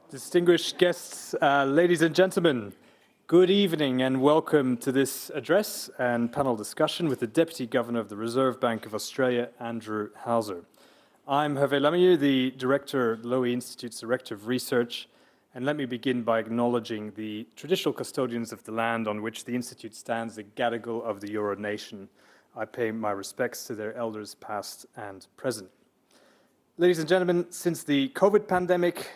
Distinguished guests, ladies and gentlemen, good evening and welcome to this address and panel discussion with the Deputy Governor of the Reserve Bank of Australia, Andrew Hauser. I'm Hervé Lamieux, the Director, Lowy Institute's Director of Research, and let me begin by acknowledging the traditional custodians of the land on which the Institute stands, the Gadigal of the Eora Nation. I pay my respects to their elders past and present. Ladies and gentlemen, since the COVID pandemic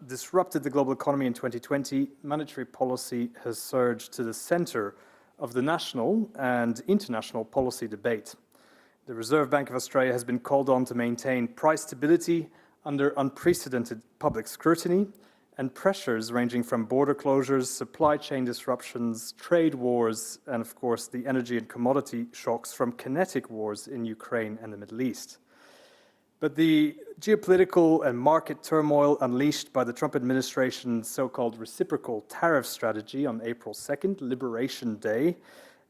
disrupted the global economy in 2020, monetary policy has surged to the center of the national and international policy debate. The Reserve Bank of Australia has been called on to maintain price stability under unprecedented public scrutiny and pressures ranging from border closures, supply chain disruptions, trade wars, and of course the energy and commodity shocks from kinetic wars in Ukraine and the Middle East. But the geopolitical and market turmoil unleashed by the Trump administration's so-called reciprocal tariff strategy on April 2nd, Liberation Day,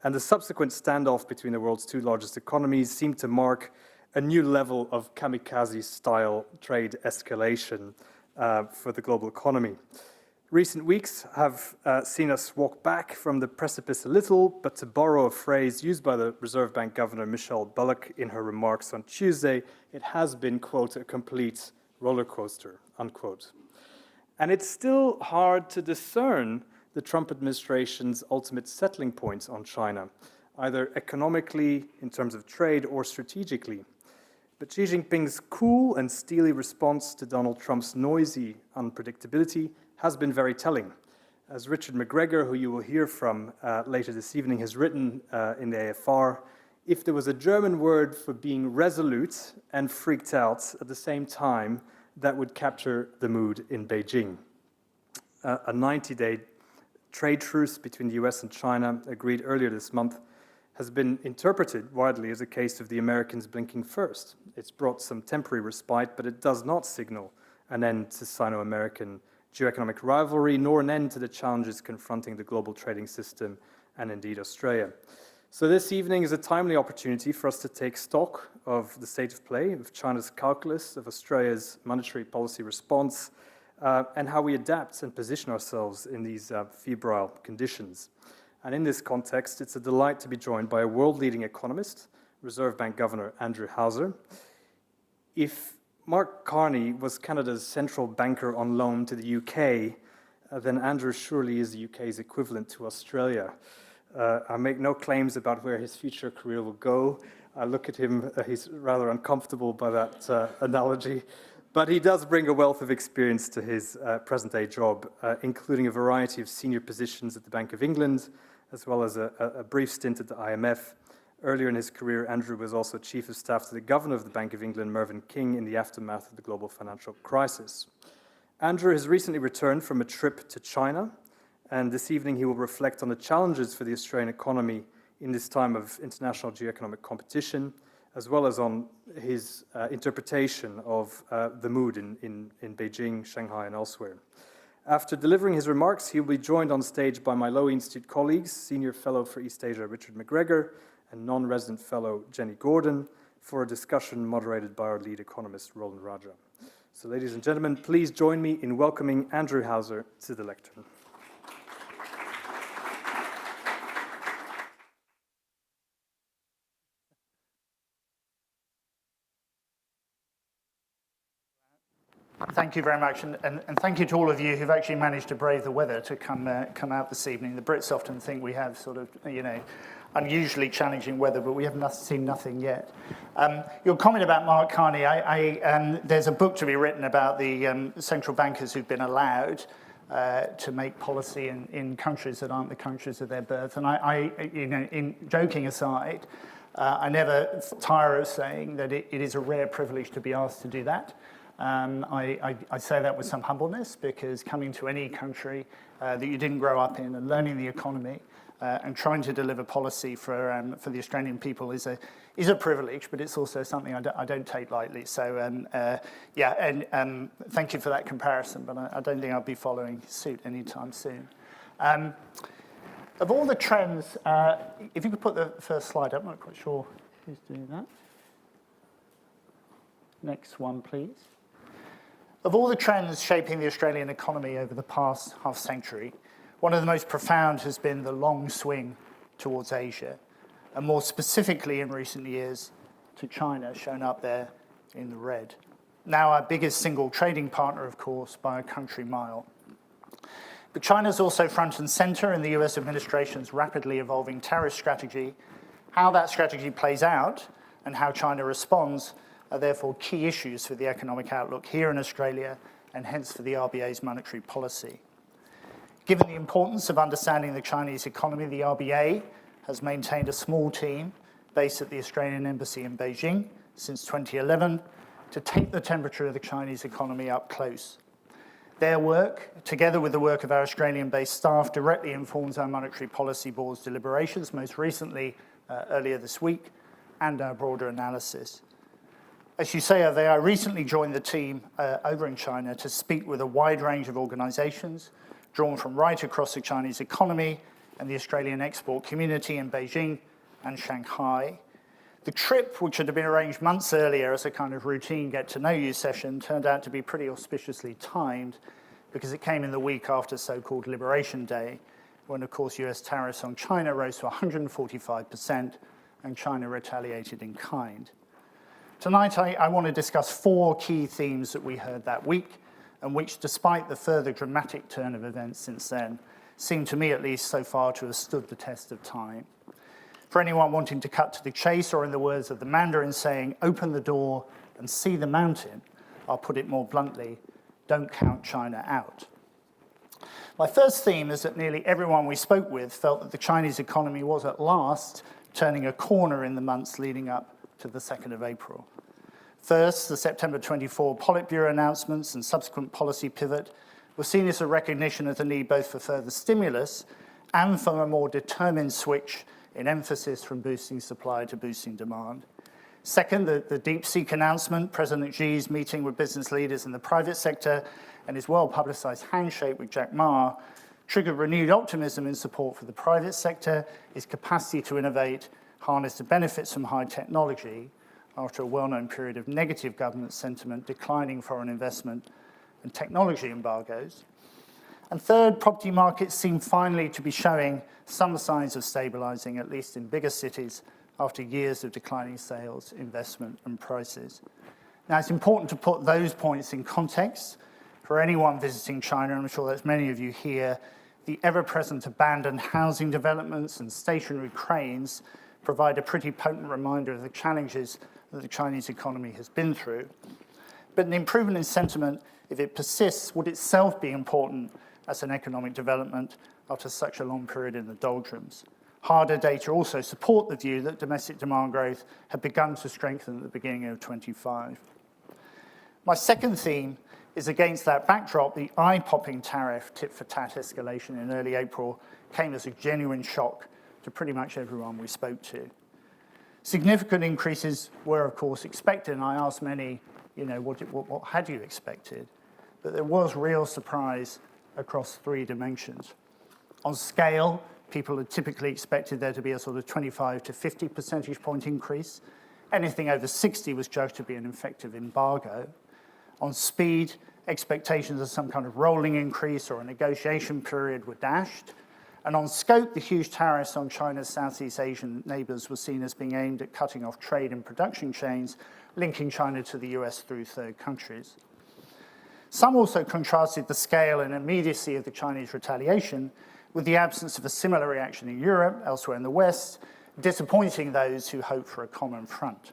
and the subsequent standoff between the world's two largest economies seem to mark a new level of kamikaze-style trade escalation for the global economy. Recent weeks have seen us walk back from the precipice a little, but to borrow a phrase used by the Reserve Bank Governor Michelle Bullock in her remarks on Tuesday, it has been, quote, a complete roller coaster, unquote. And it's still hard to discern the Trump administration's ultimate settling points on China, either economically, in terms of trade, or strategically. But Xi Jinping's cool and steely response to Donald Trump's noisy unpredictability has been very telling. As Richard McGregor, who you will hear from later this evening, has written in the AFR, if there was a German word for being resolute and freaked out at the same time, that would capture the mood in Beijing. A 90-day trade truce between the US and China, agreed earlier this month, has been interpreted widely as a case of the Americans blinking first. It's brought some temporary respite, but it does not signal an end to Sino-American geoeconomic rivalry, nor an end to the challenges confronting the global trading system and indeed Australia. So this evening is a timely opportunity for us to take stock of the state of play, of China's calculus, of Australia's monetary policy response, and how we adapt and position ourselves in these febrile conditions. And in this context, it's a delight to be joined by a world-leading economist, Reserve Bank Governor Andrew Hauser. If Mark Carney was Canada's central banker on loan to the UK, then Andrew surely is the UK's equivalent to Australia. I make no claims about where his future career will go. I look at him, he's rather uncomfortable by that analogy, but he does bring a wealth of experience to his present-day job, including a variety of senior positions at the Bank of England, as well as a brief stint at the IMF. Earlier in his career, Andrew was also Chief of Staff to the Governor of the Bank of England, Mervyn King, in the aftermath of the global financial crisis. Andrew has recently returned from a trip to China, and this evening he will reflect on the challenges for the Australian economy in this time of international geoeconomic competition, as well as on his interpretation of the mood in Beijing, Shanghai, and elsewhere. After delivering his remarks, he will be joined on stage by my Lowy Institute colleagues, Senior Fellow for East Asia, Richard McGregor, and non-resident fellow Jenny Gordon, for a discussion moderated by our lead economist, Roland Rajah. So ladies and gentlemen, please join me in welcoming Andrew Hauser to the lectern. Thank you very much, and thank you to all of you who've actually managed to brave the weather to come out this evening. The Brits often think we have sort of, unusually challenging weather, but we have seen nothing yet. Your comment about Mark Carney, there's a book to be written about the central bankers who've been allowed to make policy in countries that aren't the countries of their birth. And in joking aside, I never tire of saying that it is a rare privilege to be asked to do that. I say that with some humbleness, because coming to any country that you didn't grow up in and learning the economy and trying to deliver policy for the Australian people is a privilege, but it's also something I don't take lightly. So thank you for that comparison, but I don't think I'll be following suit anytime soon. Of all the trends, if you could put the first slide up, I'm not quite sure who's doing that. Next one, please. Of all the trends shaping the Australian economy over the past half century, one of the most profound has been the long swing towards Asia, and more specifically in recent years to China, shown up there in the red. Now our biggest single trading partner, of course, by a country mile. But China's also front and center in the US administration's rapidly evolving tariff strategy. How that strategy plays out and how China responds are therefore key issues for the economic outlook here in Australia and hence for the RBA's monetary policy. Given the importance of understanding the Chinese economy, the RBA has maintained a small team based at the Australian Embassy in Beijing since 2011 to take the temperature of the Chinese economy up close. Their work, together with the work of our Australian-based staff, directly informs our Monetary Policy Board's deliberations, most recently earlier this week, and our broader analysis. As you say, I recently joined the team over in China to speak with a wide range of organisations drawn from right across the Chinese economy and the Australian export community in Beijing and Shanghai. The trip, which had been arranged months earlier as a kind of routine get-to-know-you session, turned out to be pretty auspiciously timed because it came in the week after so-called Liberation Day, when, of course, US tariffs on China rose to 145% and China retaliated in kind. Tonight, I want to discuss 4 key themes that we heard that week and which, despite the further dramatic turn of events since then, seem to me at least so far to have stood the test of time. For anyone wanting to cut to the chase, or in the words of the Mandarin saying, open the door and see the mountain, I'll put it more bluntly, don't count China out. My first theme is that nearly everyone we spoke with felt that the Chinese economy was at last turning a corner in the months leading up to the 2nd of April. First, the September 24 Politburo announcements and subsequent policy pivot were seen as a recognition of the need both for further stimulus and for a more determined switch in emphasis from boosting supply to boosting demand. Second, the DeepSeek announcement, President Xi's meeting with business leaders in the private sector and his well-publicized handshake with Jack Ma triggered renewed optimism in support for the private sector, its capacity to innovate, harness the benefits from high technology after a well-known period of negative government sentiment, declining foreign investment and technology embargoes. And third, property markets seem finally to be showing some signs of stabilizing, at least in bigger cities, after years of declining sales, investment, and prices. Now, it's important to put those points in context. For anyone visiting China, I'm sure there's many of you here, the ever-present abandoned housing developments and stationary cranes provide a pretty potent reminder of the challenges that the Chinese economy has been through. But an improvement in sentiment, if it persists, would itself be important as an economic development after such a long period in the doldrums. Harder data also support the view that domestic demand growth had begun to strengthen at the beginning of 25. My second theme is against that backdrop. The eye-popping tariff tit-for-tat escalation in early April came as a genuine shock to pretty much everyone we spoke to. Significant increases were, of course, expected, and I asked many, what had you expected? But there was real surprise across 3 dimensions. On scale, people had typically expected there to be a sort of 25 to 50 percentage point increase. Anything over 60 was judged to be an effective embargo. On speed, expectations of some kind of rolling increase or a negotiation period were dashed. And on scope, the huge tariffs on China's Southeast Asian neighbors were seen as being aimed at cutting off trade and production chains, linking China to the US through third countries. Some also contrasted the scale and immediacy of the Chinese retaliation with the absence of a similar reaction in Europe, elsewhere in the West, disappointing those who hoped for a common front.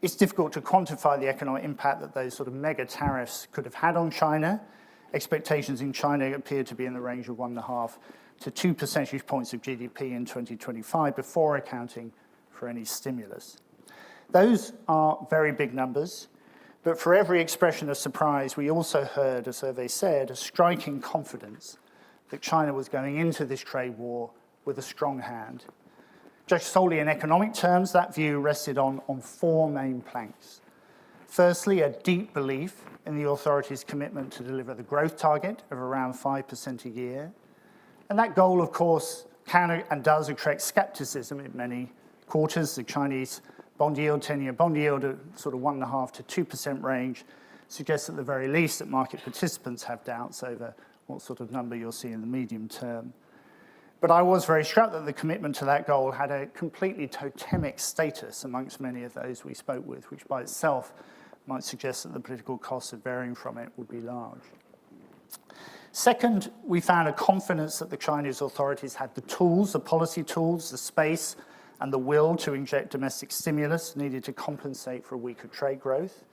It's difficult to quantify the economic impact that those sort of mega tariffs could have had on China. Expectations in China appeared to be in the range of 1.5 to 2 percentage points of GDP in 2025 before accounting for any stimulus. Those are very big numbers, but for every expression of surprise, we also heard, as survey said, a striking confidence that China was going into this trade war with a strong hand. Judged solely in economic terms, that view rested on 4 main planks. Firstly, a deep belief in the authorities' commitment to deliver the growth target of around 5% a year. And that goal, of course, can and does attract skepticism in many quarters. The Chinese bond yield, 10-year bond yield, at sort of 1.5 to 2% range, suggests at the very least that market participants have doubts over what sort of number you'll see in the medium term. But I was very struck that the commitment to that goal had a completely totemic status amongst many of those we spoke with, which by itself might suggest that the political costs of varying from it would be large. Second, we found a confidence that the Chinese authorities had the tools, the policy tools, the space, and the will to inject domestic stimulus needed to compensate for weaker trade growth.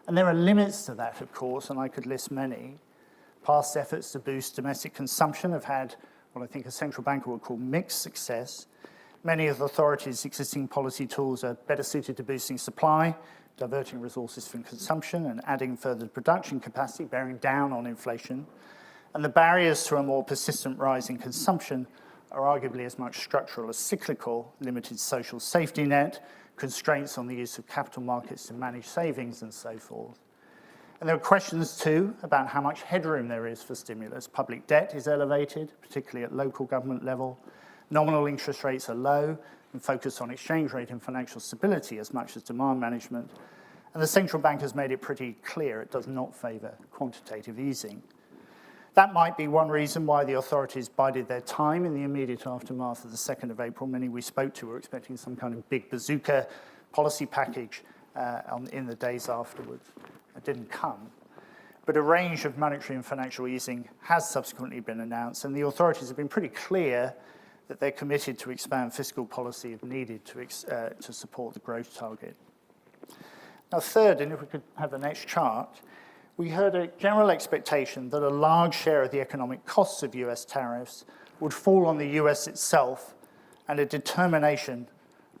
And there are limits to that, of course, and I could list many. Past efforts to boost domestic consumption have had what I think a central banker would call mixed success. Many of the authorities' existing policy tools are better suited to boosting supply, diverting resources from consumption, and adding further production capacity, bearing down on inflation. And the barriers to a more persistent rise in consumption are arguably as much structural as cyclical: limited social safety net, constraints on the use of capital markets to manage savings, and so forth. And there are questions, too, about how much headroom there is for stimulus. Public debt is elevated, particularly at local government level. Nominal interest rates are low and focus on exchange rate and financial stability as much as demand management. And the central bank has made it pretty clear it does not favour quantitative easing. That might be one reason why the authorities bided their time in the immediate aftermath of the 2nd of April. Many we spoke to were expecting some kind of big bazooka policy package in the days afterwards. It didn't come. But a range of monetary and financial easing has subsequently been announced, and the authorities have been pretty clear that they're committed to expand fiscal policy if needed to support the growth target. Now, third, and if we could have the next chart, we heard a general expectation that a large share of the economic costs of US tariffs would fall on the US itself, and a determination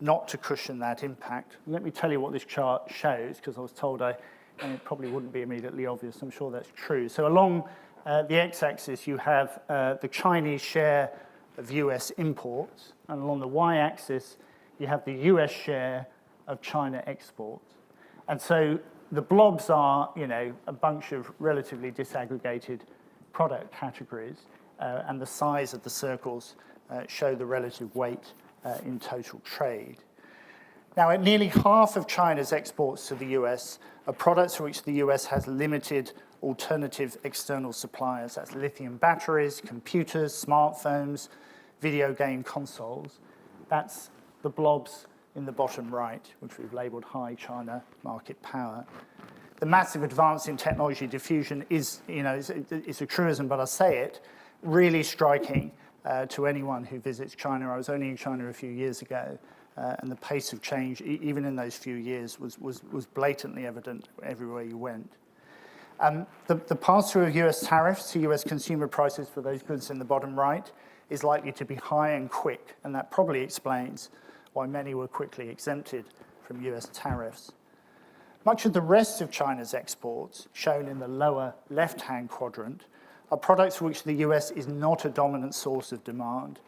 not to cushion that impact. Let me tell you what this chart shows, because I was told and it probably wouldn't be immediately obvious. I'm sure that's true. So along the x-axis, you have the Chinese share of US imports, and along the y-axis, you have the US share of China exports. And so the blobs are, a bunch of relatively disaggregated product categories, and the size of the circles show the relative weight in total trade. Now, at nearly half of China's exports to the US are products for which the US has limited alternative external suppliers. That's lithium batteries, computers, smartphones, video game consoles. That's the blobs in the bottom right, which we've labeled high China market power. The massive advance in technology diffusion is, it's a truism, but I say it, really striking to anyone who visits China. I was only in China a few years ago, and the pace of change, even in those few years, was blatantly evident everywhere you went. The pass-through of US tariffs to US consumer prices for those goods in the bottom right is likely to be high and quick, and that probably explains why many were quickly exempted from US tariffs. Much of the rest of China's exports, shown in the lower left-hand quadrant, are products for which the US is not a dominant source of demand,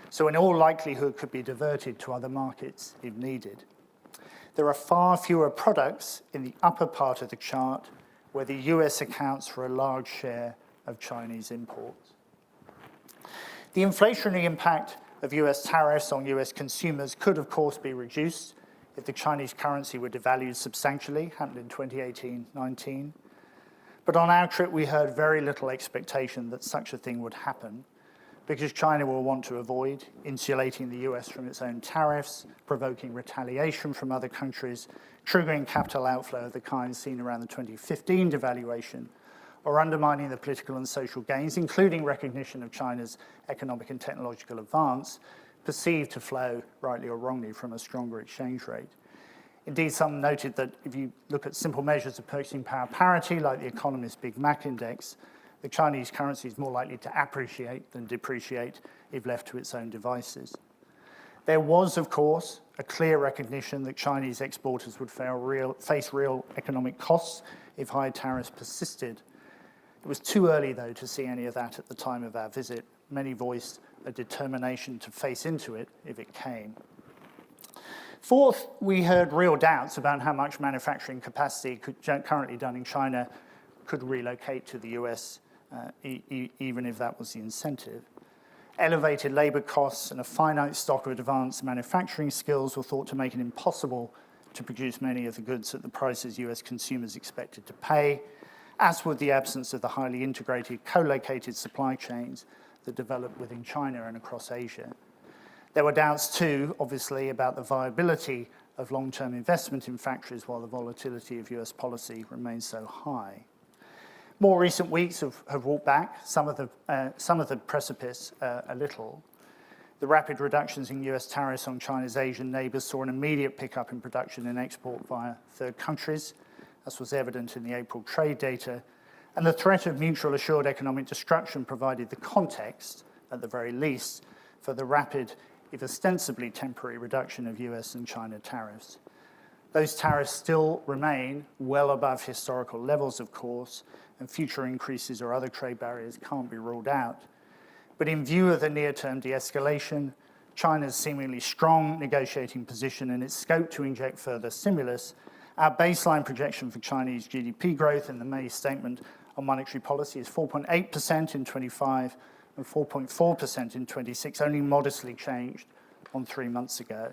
so in all likelihood could be diverted to other markets if needed. There are far fewer products in the upper part of the chart where the US accounts for a large share of Chinese imports. The inflationary impact of US tariffs on US consumers could, of course, be reduced if the Chinese currency were devalued substantially, happened in 2018-19. But on our trip, we heard very little expectation that such a thing would happen, because China will want to avoid insulating the US from its own tariffs, provoking retaliation from other countries, triggering capital outflow of the kind seen around the 2015 devaluation, or undermining the political and social gains, including recognition of China's economic and technological advance, perceived to flow, rightly or wrongly, from a stronger exchange rate. Indeed, some noted that if you look at simple measures of purchasing power parity, like the Economist Big Mac Index, the Chinese currency is more likely to appreciate than depreciate if left to its own devices. There was, of course, a clear recognition that Chinese exporters would face real economic costs if high tariffs persisted. It was too early, though, to see any of that at the time of our visit. Many voiced a determination to face into it if it came. Fourth, we heard real doubts about how much manufacturing capacity currently done in China could relocate to the US, even if that was the incentive. Elevated labor costs and a finite stock of advanced manufacturing skills were thought to make it impossible to produce many of the goods at the prices US consumers expected to pay, as would the absence of the highly integrated, co-located supply chains that developed within China and across Asia. There were doubts too, obviously, about the viability of long-term investment in factories while the volatility of US policy remains so high. More recent weeks have walked back some of the precipice a little. The rapid reductions in US tariffs on China's Asian neighbors saw an immediate pickup in production and export via third countries, as was evident in the April trade data, and the threat of mutual assured economic destruction provided the context, at the very least, for the rapid, if ostensibly temporary, reduction of US and China tariffs. Those tariffs still remain well above historical levels, of course, and future increases or other trade barriers can't be ruled out. But in view of the near-term de-escalation, China's seemingly strong negotiating position and its scope to inject further stimulus, our baseline projection for Chinese GDP growth in the May statement on monetary policy is 4.8% in 25 and 4.4% in 26, only modestly changed on 3 months ago.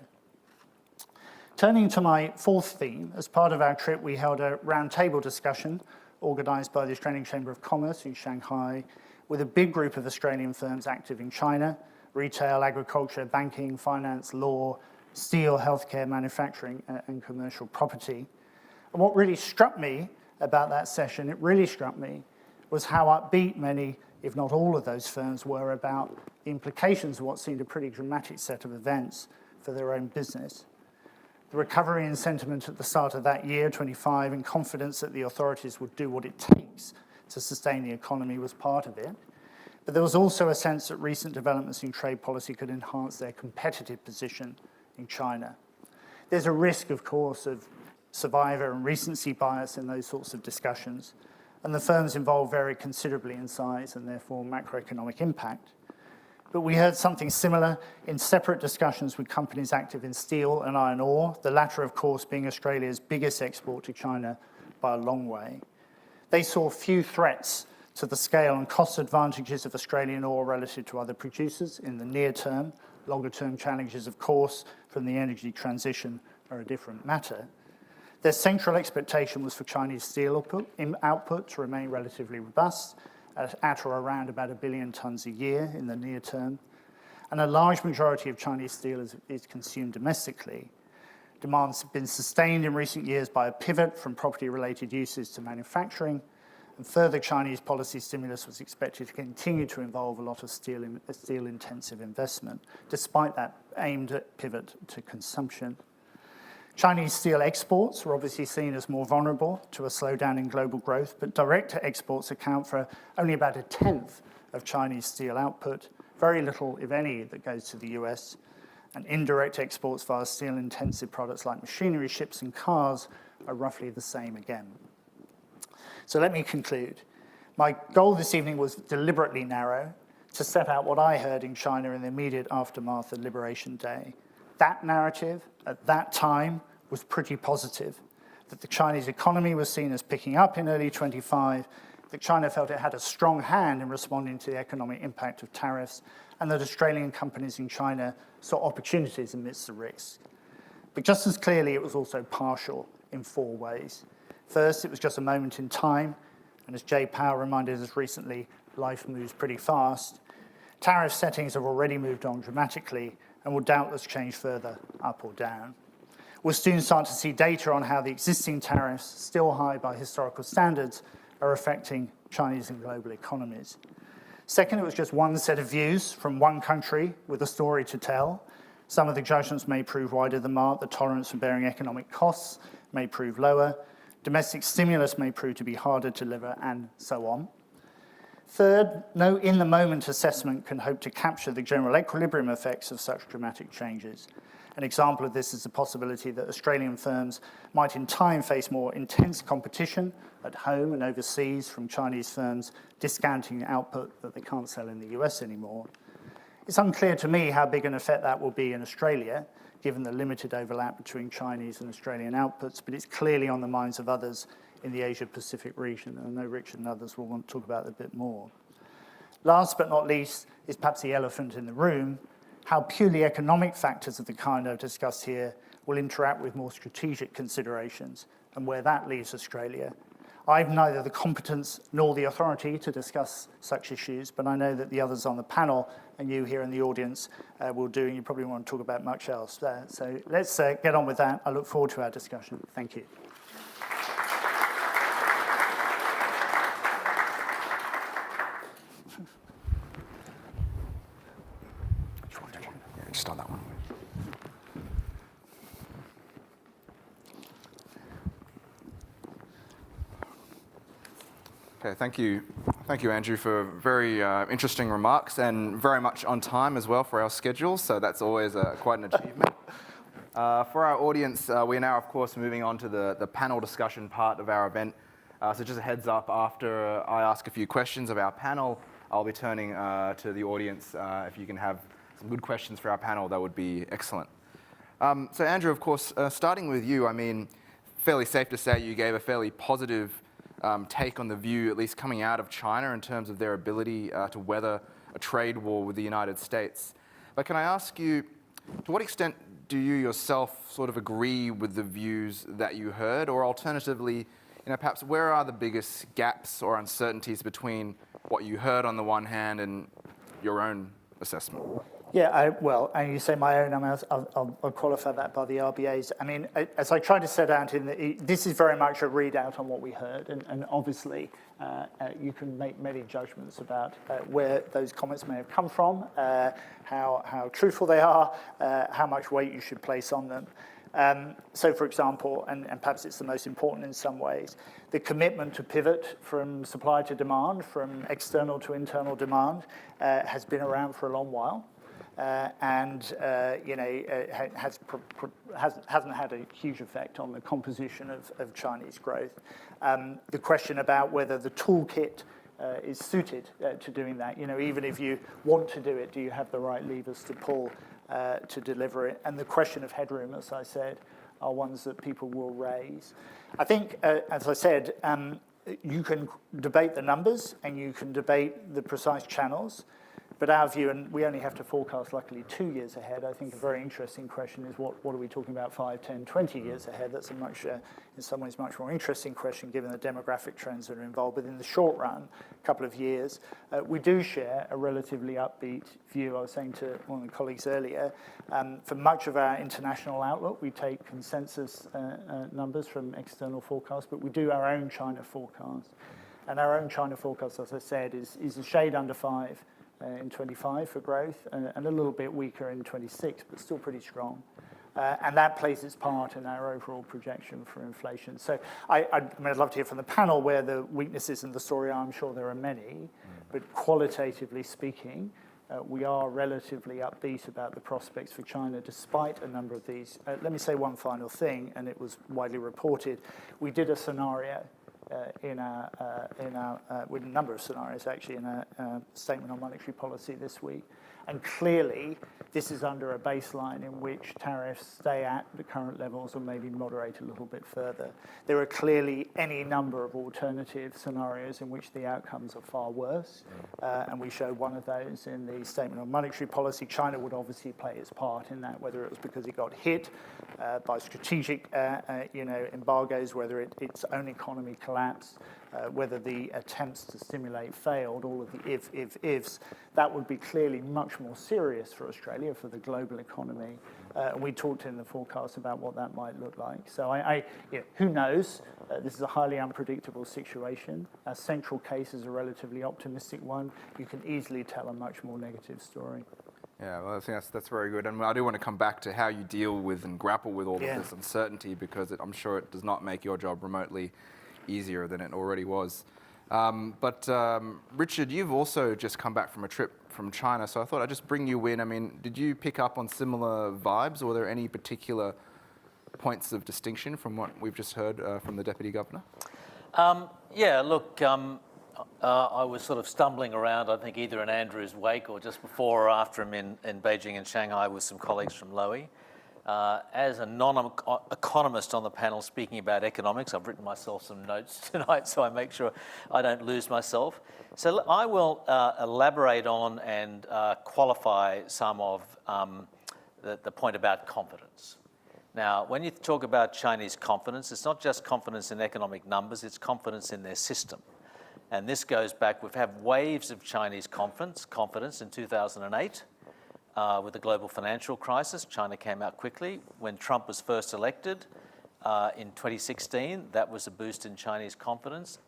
Turning to my fourth theme, as part of our trip, we held a roundtable discussion organised by the Australian Chamber of Commerce in Shanghai with a big group of Australian firms active in China: retail, agriculture, banking, finance, law, steel, healthcare, manufacturing, and commercial property. And what really struck me about that session, was how upbeat many, if not all of those firms were about the implications of what seemed a pretty dramatic set of events for their own business. The recovery in sentiment at the start of that year, 25, and confidence that the authorities would do what it takes to sustain the economy was part of it. But there was also a sense that recent developments in trade policy could enhance their competitive position in China. There's a risk, of course, of survivor and recency bias in those sorts of discussions, and the firms involved vary considerably in size and therefore macroeconomic impact. But we heard something similar in separate discussions with companies active in steel and iron ore, the latter, of course, being Australia's biggest export to China by a long way. They saw few threats to the scale and cost advantages of Australian ore relative to other producers in the near term. Longer-term challenges, of course, from the energy transition are a different matter. Their central expectation was for Chinese steel output to remain relatively robust, at or around about 1 billion tonnes a year in the near term. And a large majority of Chinese steel is consumed domestically. Demand's been sustained in recent years by a pivot from property-related uses to manufacturing, and further Chinese policy stimulus was expected to continue to involve a lot of steel-intensive investment, despite that aimed at pivot to consumption. Chinese steel exports were obviously seen as more vulnerable to a slowdown in global growth, but direct exports account for only about 1/10 of Chinese steel output, very little, if any, that goes to the US, and indirect exports via steel-intensive products like machinery, ships, and cars are roughly the same again. So let me conclude. My goal this evening was deliberately narrow, to set out what I heard in China in the immediate aftermath of Liberation Day. That narrative, at that time, was pretty positive, that the Chinese economy was seen as picking up in early 25, that China felt it had a strong hand in responding to the economic impact of tariffs, and that Australian companies in China saw opportunities amidst the risks. But just as clearly, it was also partial in 4 ways. First, it was just a moment in time, and as Jay Powell reminded us recently, life moves pretty fast. Tariff settings have already moved on dramatically and will doubtless change further up or down. We'll soon start to see data on how the existing tariffs, still high by historical standards, are affecting Chinese and global economies. Second, it was just one set of views from one country with a story to tell. Some of the judgments may prove wider than mark. The tolerance for bearing economic costs may prove lower. Domestic stimulus may prove to be harder to deliver, and so on. Third, no in-the-moment assessment can hope to capture the general equilibrium effects of such dramatic changes. An example of this is the possibility that Australian firms might in time face more intense competition at home and overseas from Chinese firms discounting output that they can't sell in the US anymore. It's unclear to me how big an effect that will be in Australia, given the limited overlap between Chinese and Australian outputs, but it's clearly on the minds of others in the Asia-Pacific region, and I know Richard and others will want to talk about it a bit more. Last but not least is perhaps the elephant in the room, how purely economic factors of the kind I've discussed here will will interact with more strategic considerations and where that leaves Australia. I've neither the competence nor the authority to discuss such issues, but I know that the others on the panel and you here in the audience will do, and you probably want to talk about much else there. So let's get on with that. I look forward to our discussion. Thank you. Just on that one. Okay, thank you, Andrew, for very interesting remarks and very much on time as well for our schedule. So that's always quite an achievement. For our audience, we are now, of course, moving on to the panel discussion part of our event. So just a heads up, after I ask a few questions of our panel, I'll be turning to the audience. If you can have some good questions for our panel, that would be excellent. So Andrew, of course, starting with you, I mean, fairly safe to say you gave a fairly positive take on the view, at least coming out of China, in terms of their ability to weather a trade war with the United States. But can I ask you, to what extent do you yourself sort of agree with the views that you heard, or alternatively, perhaps where are the biggest gaps or uncertainties between what you heard on the one hand and your own assessment? Yeah, well, and you say my own, I'll qualify that by the RBA's. I mean, as I tried to set out, this is very much a readout on what we heard, and obviously you can make many judgments about where those comments may have come from, how truthful they are, how much weight you should place on them. So, for example, and perhaps it's the most important in some ways, the commitment to pivot from supply to demand, from external to internal demand, has been around for a long while. And hasn't had a huge effect on the composition of Chinese growth. The question about whether the toolkit is suited to doing that, even if you want to do it, do you have the right levers to pull to deliver it? And the question of headroom, as I said, are ones that people will raise. I think, as I said, you can debate the numbers and you can debate the precise channels. But our view, and we only have to forecast, luckily, 2 years ahead, I think a very interesting question is what are we talking about 5, 10, 20 years ahead? That's a much, in some ways, much more interesting question given the demographic trends that are involved. But in the short run, a couple of years, we do share a relatively upbeat view. I was saying to one of the colleagues earlier, for much of our international outlook, we take consensus numbers from external forecasts, but we do our own China forecast. And our own China forecast, as I said, is a shade under 5. In 25 for growth, and a little bit weaker in 26, but still pretty strong. And that plays its part in our overall projection for inflation. So I'd love to hear from the panel where the weaknesses in the story are. I'm sure there are many, but qualitatively speaking, we are relatively upbeat about the prospects for China despite a number of these. Let me say one final thing, and it was widely reported. We did a scenario with a number of scenarios actually in a statement on monetary policy this week. And clearly, this is under a baseline in which tariffs stay at the current levels or maybe moderate a little bit further. There are clearly any number of alternative scenarios in which the outcomes are far worse. And we showed one of those in the statement on monetary policy. China would obviously play its part in that, whether it was because it got hit by strategic embargoes, whether its own economy collapsed, whether the attempts to stimulate failed, all of the ifs, that would be clearly much more serious for Australia, for the global economy. We talked in the forecast about what that might look like. So who knows? This is a highly unpredictable situation. Our central case is a relatively optimistic one. You can easily tell a much more negative story. Yeah, well, I think that's very good. And I do want to come back to how you deal with and grapple with all of this uncertainty, because I'm sure it does not make your job remotely easier than it already was. But Richard, you've also just come back from a trip from China, so I thought I'd just bring you in. I mean, did you pick up on similar vibes, or were there any particular points of distinction from what we've just heard from the Deputy Governor? I was sort of stumbling around, I think, either in Andrew's wake or just before or after him in Beijing and Shanghai with some colleagues from Lowy. As a non-economist on the panel speaking about economics, I've written myself some notes tonight so I make sure I don't lose myself. So I will elaborate on and qualify some of the point about confidence. Now, when you talk about Chinese confidence, it's not just confidence in economic numbers, it's confidence in their system. And this goes back, we've had waves of Chinese confidence in 2008 with the global financial crisis. China came out quickly. When Trump was first elected in 2016, that was a boost in Chinese confidence.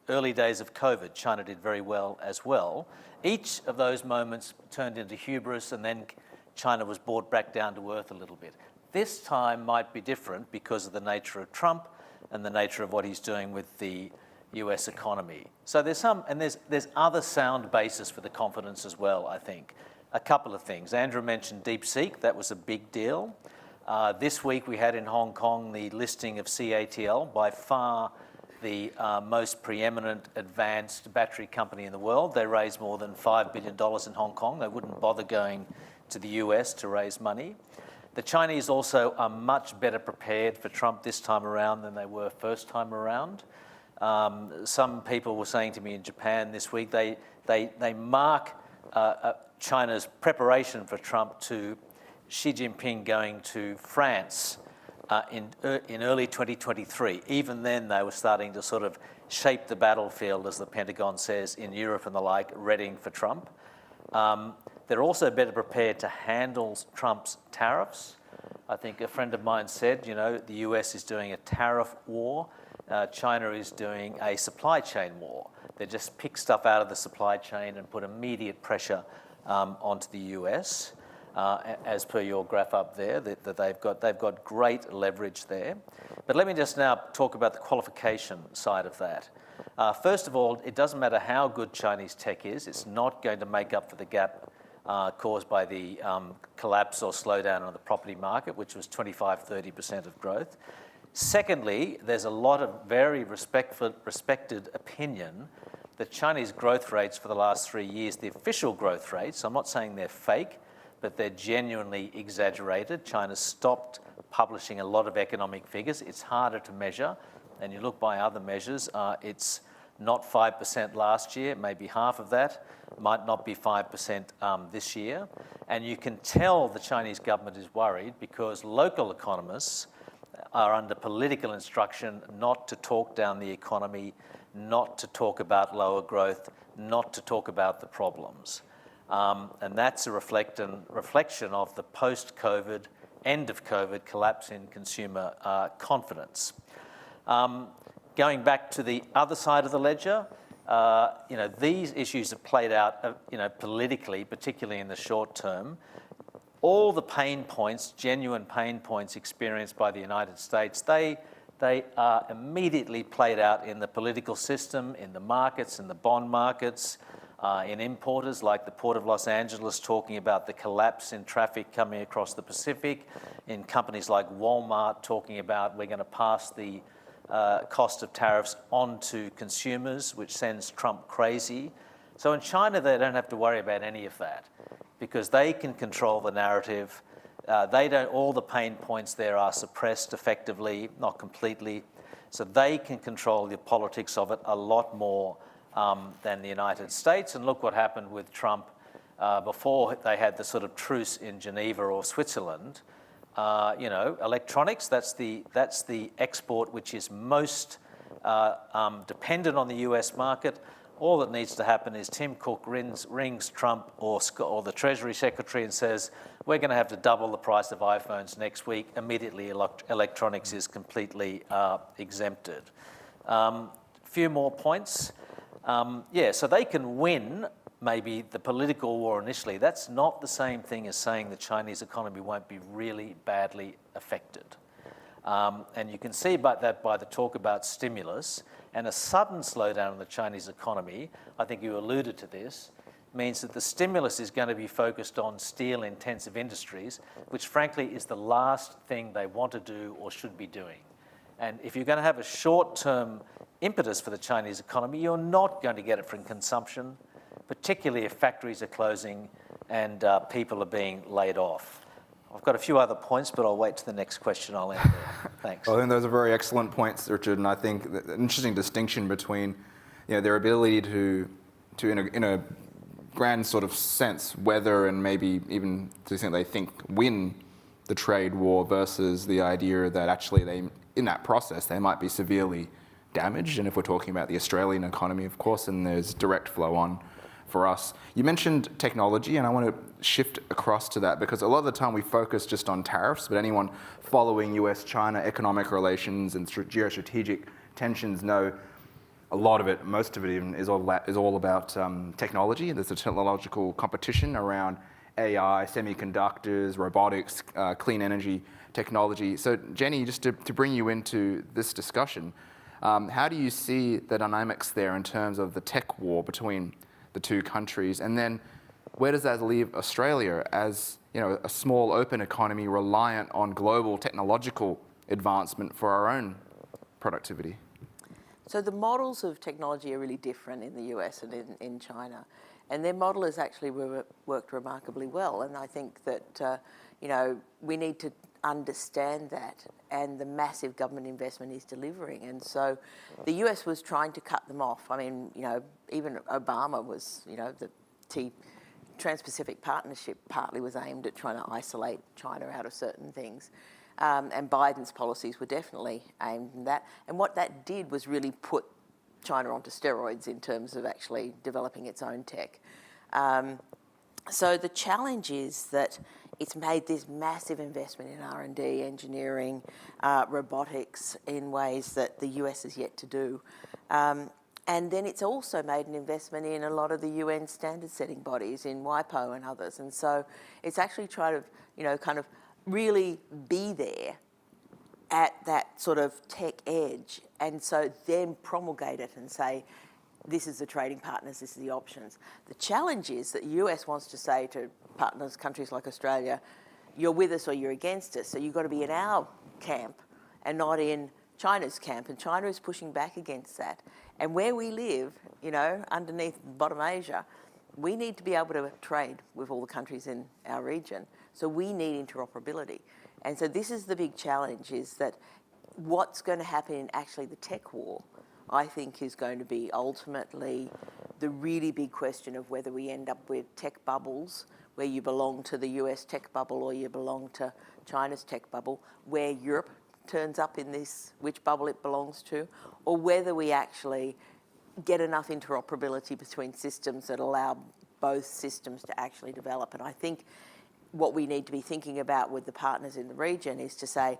Early days of COVID, China did very well as well. Each of those moments turned into hubris, and then China was brought back down to earth a little bit. This time might be different because of the nature of Trump and the nature of what he's doing with the US economy. So there's other sound basis for the confidence as well, I think. A couple of things. Andrew mentioned DeepSeek, that was a big deal. This week we had in Hong Kong the listing of CATL, by far the most preeminent advanced battery company in the world. They raised more than $5 billion in Hong Kong. They wouldn't bother going to the US to raise money. The Chinese also are much better prepared for Trump this time around than they were first time around. Some people were saying to me in Japan this week, they mark China's preparation for Trump to Xi Jinping going to France in early 2023. Even then, they were starting to sort of shape the battlefield, as the Pentagon says, in Europe and the like, readying for Trump. They're also better prepared to handle Trump's tariffs. I think a friend of mine said, the US is doing a tariff war. China is doing a supply chain war. They just pick stuff out of the supply chain and put immediate pressure onto the US. As per your graph up there, that they've got great leverage there. But let me just now talk about the qualification side of that. First of all, it doesn't matter how good Chinese tech is, it's not going to make up for the gap caused by the collapse or slowdown on the property market, which was 25-30% of growth. Secondly, there's a lot of very respected opinion that Chinese growth rates for the last 3 years, the official growth rates, I'm not saying they're fake, but they're genuinely exaggerated. China stopped publishing a lot of economic figures. It's harder to measure, and you look by other measures, it's not 5% last year, maybe half of that, might not be 5% this year. And you can tell the Chinese government is worried because local economists are under political instruction not to talk down the economy, not to talk about lower growth, not to talk about the problems. And that's a reflection of the post-COVID, end of COVID collapse in consumer confidence. Going back to the other side of the ledger, these issues have played out, politically, particularly in the short term. All the pain points, genuine pain points experienced by the United States, they are immediately played out in the political system, in the markets, in the bond markets, in importers like the Port of Los Angeles talking about the collapse in traffic coming across the Pacific, in companies like Walmart talking about we're going to pass the cost of tariffs on to consumers, which sends Trump crazy. So in China, they don't have to worry about any of that because they can control the narrative. All the pain points there are suppressed effectively, not completely. So they can control the politics of it a lot more than the United States. And look what happened with Trump before they had the sort of truce in Geneva or Switzerland. Electronics, that's the export which is most dependent on the US market. All that needs to happen is Tim Cook rings Trump or the Treasury Secretary and says, we're going to have to double the price of iPhones next week. Immediately, electronics is completely exempted. Few more points. So they can win maybe the political war initially. That's not the same thing as saying the Chinese economy won't be really badly affected. And you can see about that by the talk about stimulus. And a sudden slowdown in the Chinese economy, I think you alluded to this, means that the stimulus is going to be focused on steel-intensive industries, which frankly is the last thing they want to do or should be doing. And if you're going to have a short-term impetus for the Chinese economy, you're not going to get it from consumption, particularly if factories are closing and people are being laid off. I've got a few other points, but I'll wait to the next question. I'll end there. Thanks. Well, I think those are very excellent points, Richard, and I think an interesting distinction between their ability to in a grand sort of sense, weather and maybe even to the extent they think win the trade war versus the idea that actually in that process, they might be severely damaged. And if we're talking about the Australian economy, of course, and there's direct flow on for us. You mentioned technology, and I want to shift across to that because a lot of the time we focus just on tariffs, but anyone following US-China economic relations and geostrategic tensions know a lot of it, most of it even, is all about technology. There's a technological competition around AI, semiconductors, robotics, clean energy technology. So Jenny, just to bring you into this discussion, how do you see the dynamics there in terms of the tech war between the two countries? And then where does that leave Australia as a small open economy reliant on global technological advancement for our own productivity? So the models of technology are really different in the US and in China. And their model has actually worked remarkably well. And I think that, we need to understand that, and the massive government investment is delivering. And so the US was trying to cut them off. I mean, even Obama was, the Trans-Pacific Partnership partly was aimed at trying to isolate China out of certain things. And Biden's policies were definitely aimed at that. And what that did was really put China onto steroids in terms of actually developing its own tech. So the challenge is that it's made this massive investment in R&D, engineering, robotics in ways that the US has yet to do. And then it's also made an investment in a lot of the UN standard-setting bodies, in WIPO and others. And so it's actually trying to, kind of really be there at that sort of tech edge, and so then promulgate it and say, this is the trading partners, this is the options. The challenge is that the US wants to say to partners, countries like Australia, you're with us or you're against us, so you've got to be in our camp and not in China's camp, and China is pushing back against that. And where we live, underneath bottom Asia, we need to be able to trade with all the countries in our region. So we need interoperability. And so this is the big challenge, is that what's going to happen in actually the tech war, I think, is going to be ultimately the really big question of whether we end up with tech bubbles, where you belong to the US tech bubble or you belong to China's tech bubble, where Europe turns up in this, which bubble it belongs to, or whether we actually get enough interoperability between systems that allow both systems to actually develop. And I think what we need to be thinking about with the partners in the region is to say,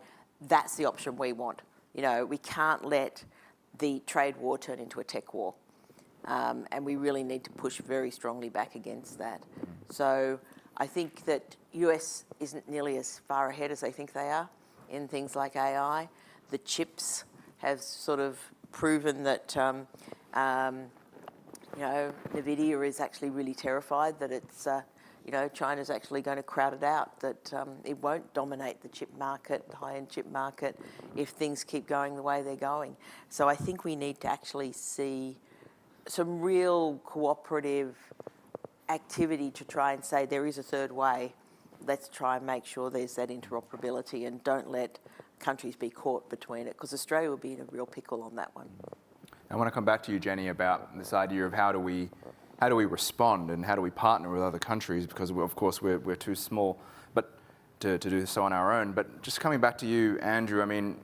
that's the option we want. We can't let the trade war turn into a tech war. And we really need to push very strongly back against that. So I think that US isn't nearly as far ahead as they think they are in things like AI. The chips have sort of proven that, NVIDIA is actually really terrified that it's, China's actually going to crowd it out, that it won't dominate the chip market, the high-end chip market, if things keep going the way they're going. So I think we need to actually see some real cooperative activity to try and say there is a third way. Let's try and make sure there's that interoperability and don't let countries be caught between it, because Australia will be in a real pickle on that one. I want to come back to you, Jenny, about this idea of how do we respond and how do we partner with other countries, because of course we're too small but to do so on our own. But just coming back to you, Andrew, I mean,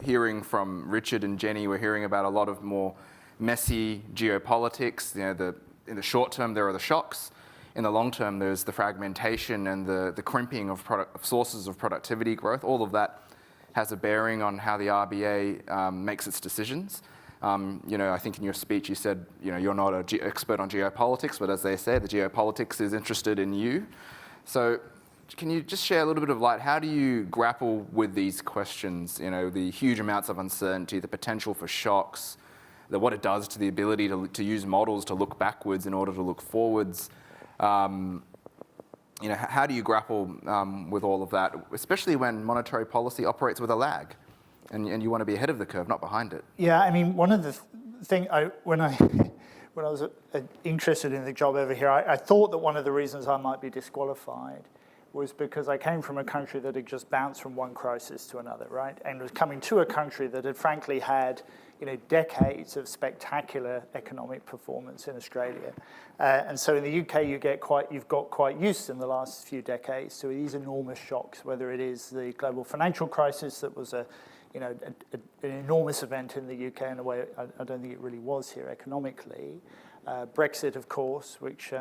hearing from Richard and Jenny, we're hearing about a lot of more messy geopolitics. In the short term, there are the shocks. In the long term, there's the fragmentation and the crimping of sources of productivity growth. All of that has a bearing on how the RBA makes its decisions. I think in your speech you said, you're not an expert on geopolitics, but as they say, the geopolitics is interested in you. So can you just share a little bit of light? How do you grapple with these questions? The huge amounts of uncertainty, the potential for shocks, what it does to the ability to use models to look backwards in order to look forwards. How do you grapple with all of that, especially when monetary policy operates with a lag, and you want to be ahead of the curve, not behind it? Yeah, I mean, one of the things, when I was interested in the job over here, I thought that one of the reasons I might be disqualified was because I came from a country that had just bounced from one crisis to another, right? And was coming to a country that had frankly had, decades of spectacular economic performance in Australia. And so in the UK, you've got quite used in the last few decades to these enormous shocks, whether it is the global financial crisis that was an enormous event in the UK in a way I don't think it really was here economically. Brexit, of course, which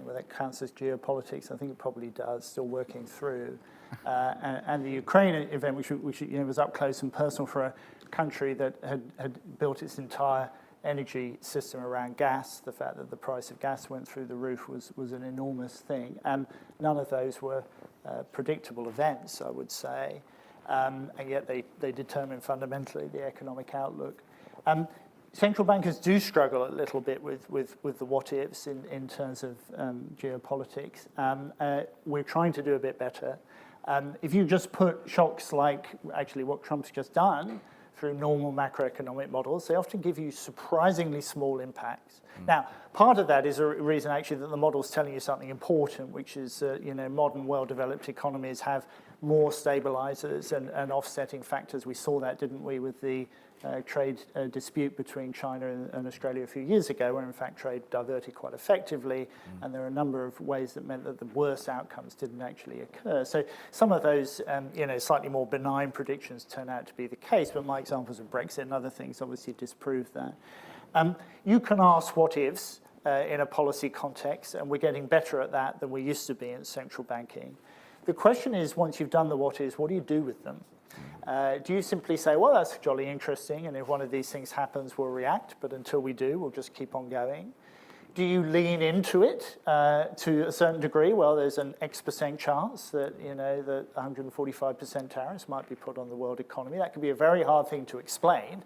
whether that counts as geopolitics, I think it probably does, still working through. And the Ukraine event, which was up close and personal for a country that had built its entire energy system around gas. The fact that the price of gas went through the roof was an enormous thing. And none of those were predictable events, I would say. And yet they determine fundamentally the economic outlook. Central bankers do struggle a little bit with the what-ifs in terms of geopolitics. We're trying to do a bit better. If you just put shocks like actually what Trump's just done through normal macroeconomic models, they often give you surprisingly small impacts. Now, part of that is a reason actually that the model's telling you something important, which is modern, well-developed economies have more stabilizers and offsetting factors. We saw that, didn't we, with the trade dispute between China and Australia a few years ago, where in fact trade diverted quite effectively, and there are a number of ways that meant that the worst outcomes didn't actually occur. So some of those, slightly more benign predictions turn out to be the case, but my examples of Brexit and other things obviously disprove that. You can ask what ifs in a policy context, and we're getting better at that than we used to be in central banking. The question is, once you've done the what ifs, what do you do with them? Do you simply say, well, that's jolly interesting, and if one of these things happens, we'll react, but until we do, we'll just keep on going? Do you lean into it to a certain degree? Well, there's an X% chance that, that 145% tariffs might be put on the world economy. That can be a very hard thing to explain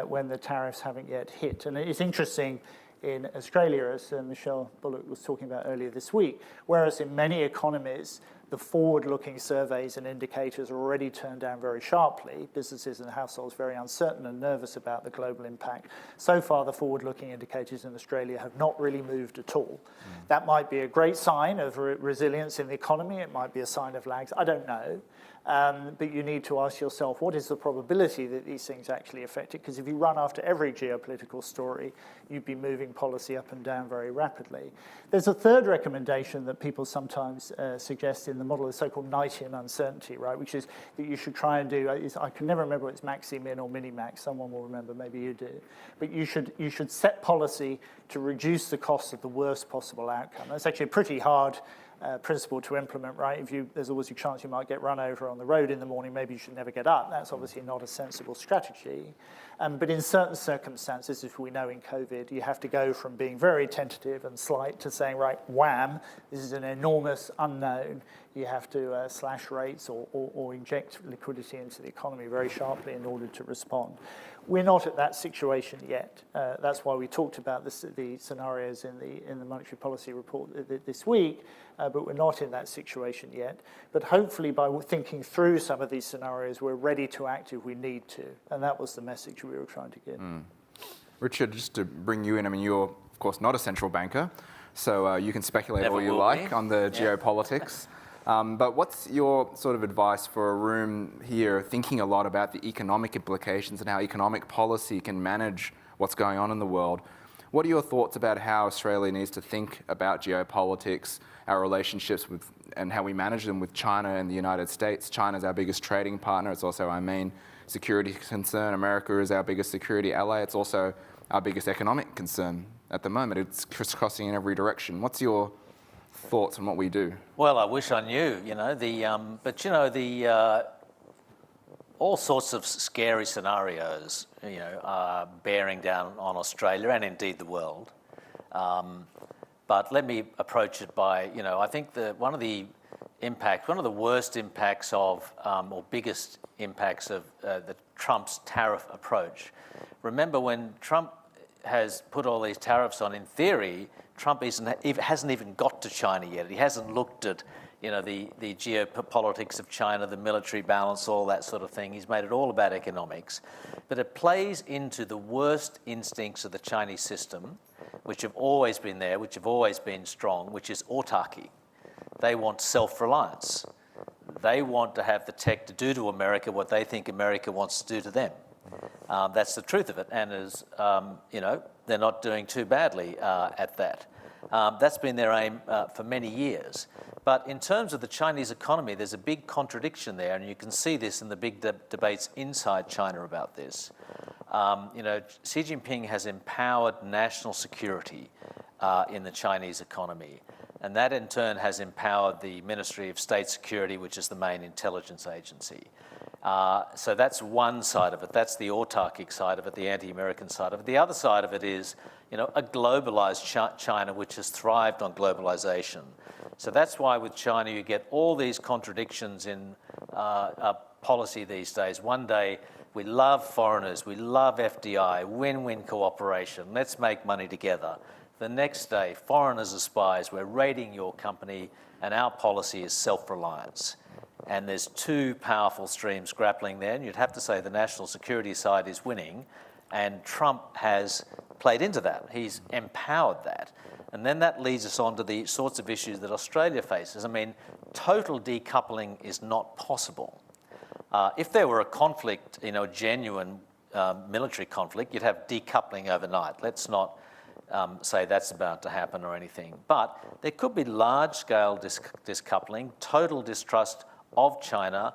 when the tariffs haven't yet hit. And it's interesting in Australia, as Michelle Bullock was talking about earlier this week, whereas in many economies, the forward-looking surveys and indicators are already turned down very sharply. Businesses and households very uncertain and nervous about the global impact. So far, the forward-looking indicators in Australia have not really moved at all. That might be a great sign of resilience in the economy. It might be a sign of lags. I don't know. But you need to ask yourself, what is the probability that these things actually affect it? Because if you run after every geopolitical story, you'd be moving policy up and down very rapidly. There's a third recommendation that people sometimes suggest in the model, the so-called Knightian uncertainty, right? Which is that you should try and do, I can never remember if it's maxi-min or mini-max. Someone will remember, maybe you do. But you should set policy to reduce the cost of the worst possible outcome. That's actually a pretty hard principle to implement, right? There's always a chance you might get run over on the road in the morning, maybe you should never get up. That's obviously not a sensible strategy. But in certain circumstances, as we know in COVID, you have to go from being very tentative and slight to saying, right, wham, this is an enormous unknown. You have to slash rates or inject liquidity into the economy very sharply in order to respond. We're not at that situation yet. That's why we talked about the scenarios in the monetary policy report this week, but we're not in that situation yet. But hopefully by thinking through some of these scenarios, we're ready to act if we need to. And that was the message we were trying to give. Richard, just to bring you in, I mean, you're, of course, not a central banker, so you can speculate all you like on the geopolitics. But what's your sort of advice for a room here thinking a lot about the economic implications and how economic policy can manage what's going on in the world? What are your thoughts about how Australia needs to think about geopolitics, our relationships with, and how we manage them with China and the United States? China's our biggest trading partner. It's also our main security concern. America is our biggest security ally. It's also our biggest economic concern at the moment. It's crisscrossing in every direction. What's your thoughts on what we do? Well, I wish I knew, all sorts of scary scenarios, are bearing down on Australia and indeed the world. But let me approach it by, I think that one of the worst impacts of, or biggest impacts of the Trump's tariff approach. Remember when Trump has put all these tariffs on, in theory, Trump hasn't even got to China yet. He hasn't looked at, the geopolitics of China, the military balance, all that sort of thing. He's made it all about economics. But it plays into the worst instincts of the Chinese system, which have always been there, which have always been strong, which is autarky. They want self-reliance. They want to have the tech to do to America what they think America wants to do to them. That's the truth of it. And as they're not doing too badly at that. That's been their aim for many years. But in terms of the Chinese economy, there's a big contradiction there, and you can see this in the big debates inside China about this. Xi Jinping has empowered national security in the Chinese economy, and that in turn has empowered the Ministry of State Security, which is the main intelligence agency. So that's one side of it. That's the autarkic side of it, the anti-American side of it. The other side of it is, a globalized China which has thrived on globalization. So that's why with China you get all these contradictions in policy these days. One day we love foreigners, we love FDI, win-win cooperation, let's make money together. The next day, foreigners are spies, we're raiding your company, and our policy is self-reliance. And there's two powerful streams grappling there, and you'd have to say the national security side is winning, and Trump has played into that. He's empowered that. And then that leads us on to the sorts of issues that Australia faces. I mean, total decoupling is not possible. If there were a conflict, genuine military conflict, you'd have decoupling overnight. Let's not say that's about to happen or anything. But there could be large-scale discoupling, total distrust of China,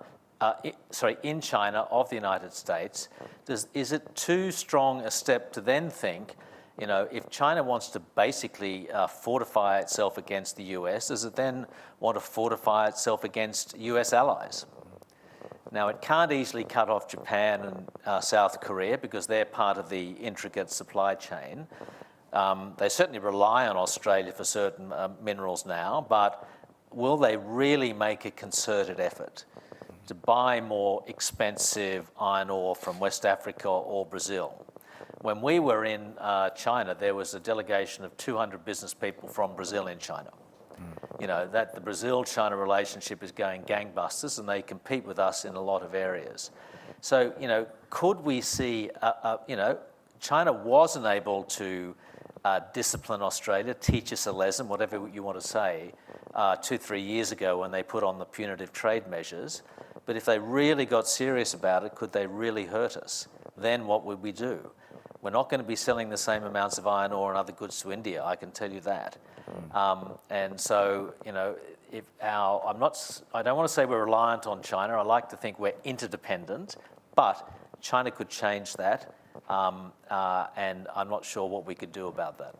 in China of the United States. Is it too strong a step to then think, if China wants to basically fortify itself against the US, does it then want to fortify itself against US allies? Now, it can't easily cut off Japan and South Korea because they're part of the intricate supply chain. They certainly rely on Australia for certain minerals now, but will they really make a concerted effort to buy more expensive iron ore from West Africa or Brazil? When we were in China, there was a delegation of 200 business people from Brazil in China. That the Brazil-China relationship is going gangbusters, and they compete with us in a lot of areas. So, could we see, China wasn't able to discipline Australia, teach us a lesson, whatever you want to say, 2-3 years ago when they put on the punitive trade measures. But if they really got serious about it, could they really hurt us? Then what would we do? We're not going to be selling the same amounts of iron ore and other goods to India, I can tell you that. And so, I don't want to say we're reliant on China. I like to think we're interdependent, but China could change that. And I'm not sure what we could do about that.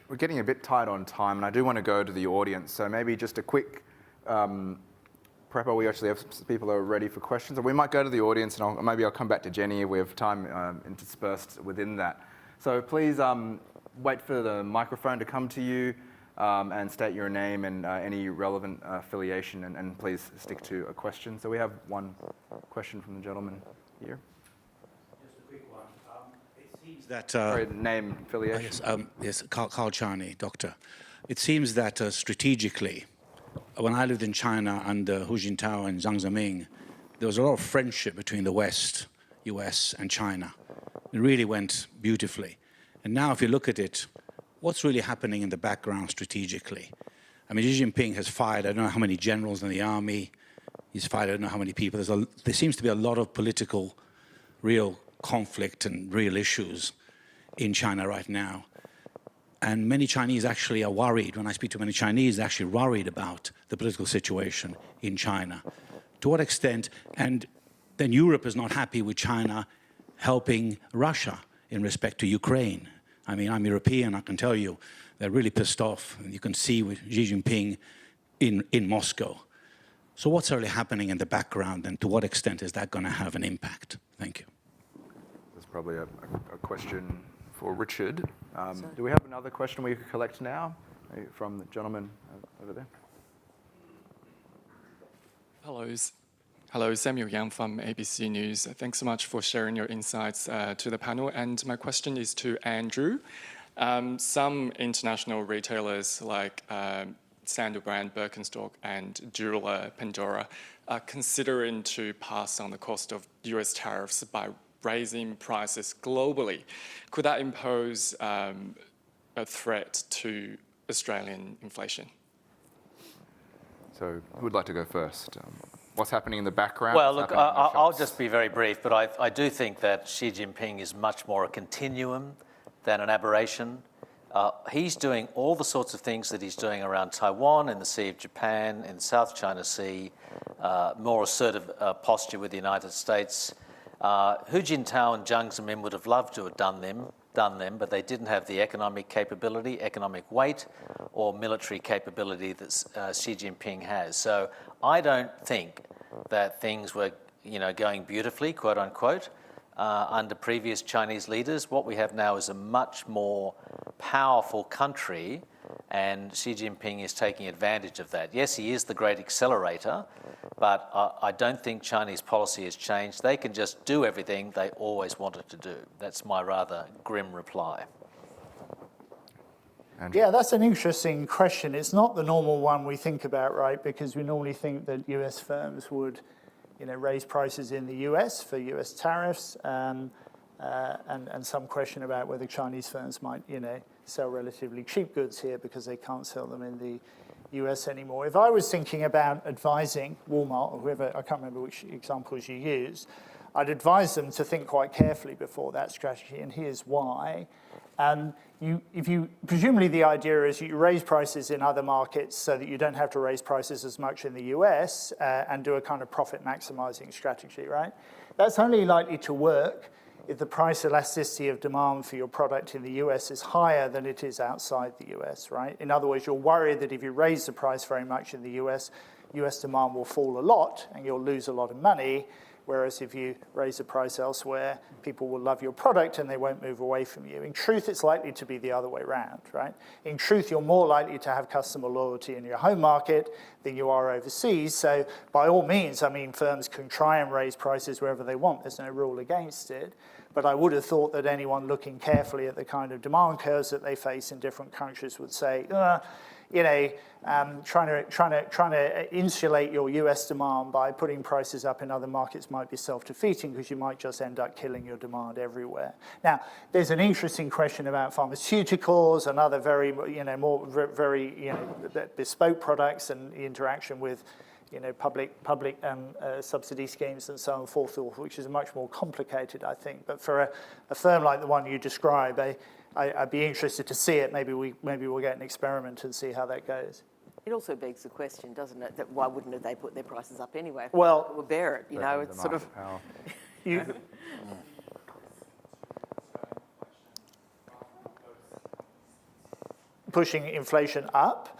We're getting a bit tight on time, and I do want to go to the audience. So maybe just a quick prepper. We actually have people who are ready for questions. Or we might go to the audience, and maybe I'll come back to Jenny if we have time interspersed within that. So please wait for the microphone to come to you and state your name and any relevant affiliation, and please stick to a question. So we have one question from the gentleman here. That, sorry, name, affiliation. Yes, Carl Chani, doctor. It seems that strategically, when I lived in China under Hu Jintao and Jiang Zemin, there was a lot of friendship between the West, US, and China. It really went beautifully. And now if you look at it, what's really happening in the background strategically? I mean, Xi Jinping has fired, I don't know how many generals in the army. He's fired, I don't know how many people. There seems to be a lot of political, real conflict and real issues in China right now. And many Chinese actually are worried. When I speak to many Chinese, they're actually worried about the political situation in China. To what extent? And then Europe is not happy with China helping Russia in respect to Ukraine. I mean, I'm European, I can tell you, they're really pissed off. And you can see with Xi Jinping in Moscow. So what's really happening in the background, and to what extent is that going to have an impact? Thank you. Probably a question for Richard. Do we have another question we could collect now from the gentleman over there? Hello, Samuel Yang from ABC News. Thanks so much for sharing your insights to the panel. And my question is to Andrew. Some international retailers like sandal brand Birkenstock and jeweler Pandora are considering to pass on the cost of US tariffs by raising prices globally. Could that impose a threat to Australian inflation? So who would like to go first? what's happening in the background? Well, what's look, happening on the I'll shops? just be very brief, but I do think that Xi Jinping is much more a continuum than an aberration. He's doing all the sorts of things that he's doing around Taiwan, in the Sea of Japan, in the South China Sea, more assertive posture with the United States. Hu Jintao and Jiang Zemin would have loved to have done them, but they didn't have the economic capability, economic weight, or military capability that Xi Jinping has. So I don't think that things were, going beautifully, quote unquote, under previous Chinese leaders. What we have now is a much more powerful country, and Xi Jinping is taking advantage of that. Yes, he is the great accelerator, but I don't think Chinese policy has changed. They can just do everything they always wanted to do. That's my rather grim reply. Andrew? Yeah, that's an interesting question. It's not the normal one we think about, right? Because we normally think that US firms would raise prices in the US for US tariffs, and some question about whether Chinese firms might, sell relatively cheap goods here because they can't sell them in the US anymore. If I was thinking about advising Walmart or whoever, I can't remember which examples you used, I'd advise them to think quite carefully before that strategy, and here's why. Presumably the idea is you raise prices in other markets so that you don't have to raise prices as much in the US and do a kind of profit maximizing strategy, right? That's only likely to work if the price elasticity of demand for your product in the US is higher than it is outside the US, right? In other words, you're worried that if you raise the price very much in the US demand will fall a lot and you'll lose a lot of money. Whereas if you raise the price elsewhere, people will love your product and they won't move away from you. In truth, it's likely to be the other way around, right? In truth, you're more likely to have customer loyalty in your home market than you are overseas. So by all means, firms can try and raise prices wherever they want. There's no rule against it. But I would have thought that anyone looking carefully at the kind of demand curves that they face in different countries would say, trying to insulate your US demand by putting prices up in other markets might be self-defeating because you might just end up killing your demand everywhere. Now, there's an interesting question about pharmaceuticals and other very bespoke products and the interaction with public subsidy schemes and so on and forth, which is much more complicated, I think. But for a firm like the one you describe, I'd be interested to see it. Maybe we'll get an experiment and see how that goes. It also begs the question, doesn't it, that why wouldn't they put their prices up anyway? Well, we'll bear it, it's sort of... Pushing inflation up.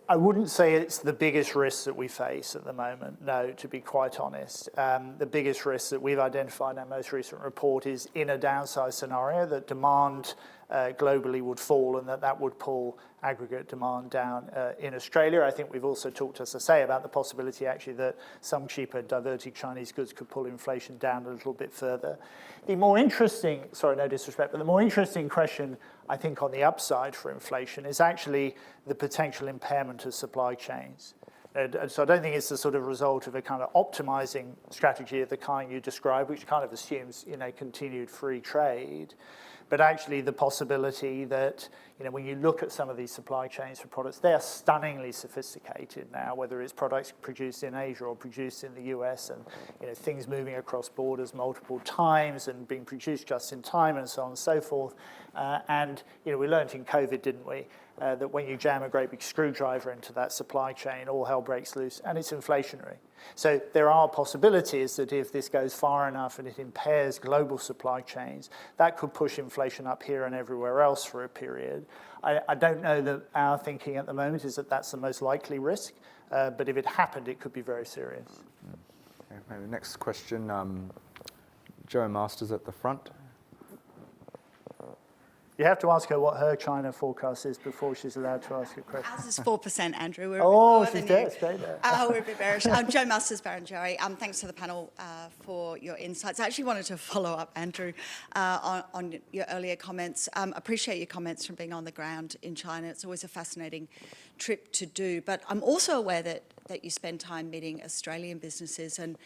I wouldn't say it's the biggest risk that we face at the moment, no, to be quite honest. The biggest risk that we've identified in our most recent report is in a downside scenario that demand globally would fall and that would pull aggregate demand down in Australia. I think we've also talked, as I say, about the possibility actually that some cheaper diverted Chinese goods could pull inflation down a little bit further. The more interesting, sorry, no disrespect, but the more interesting question I think on the upside for inflation is actually the potential impairment of supply chains. So I don't think it's the sort of result of a kind of optimizing strategy of the kind you describe, which kind of assumes, continued free trade. But actually the possibility that, when you look at some of these supply chains for products, they are stunningly sophisticated now, whether it's products produced in Asia or produced in the US and, things moving across borders multiple times and being produced just in time and so on and so forth. And we learned in COVID, didn't we, that when you jam a great big screwdriver into that supply chain, all hell breaks loose, and it's inflationary. So there are possibilities that if this goes far enough and it impairs global supply chains, that could push inflation up here and everywhere else for a period. I don't know that our thinking at the moment is that that's the most likely risk, but if it happened, it could be very serious. Okay, maybe next question, Jo Masters at the front. You have to ask her what her China forecast is before she's allowed to ask a question. Ours is 4%, Andrew. We're she's there. Stay there. We're a bit bearish. Jo Masters, Barrenjoey. Thanks to the panel for your insights. I actually wanted to follow up, Andrew, on your earlier comments. Appreciate your comments from being on the ground in China. It's always a fascinating trip to do. But I'm also aware that you spend time meeting Australian businesses, and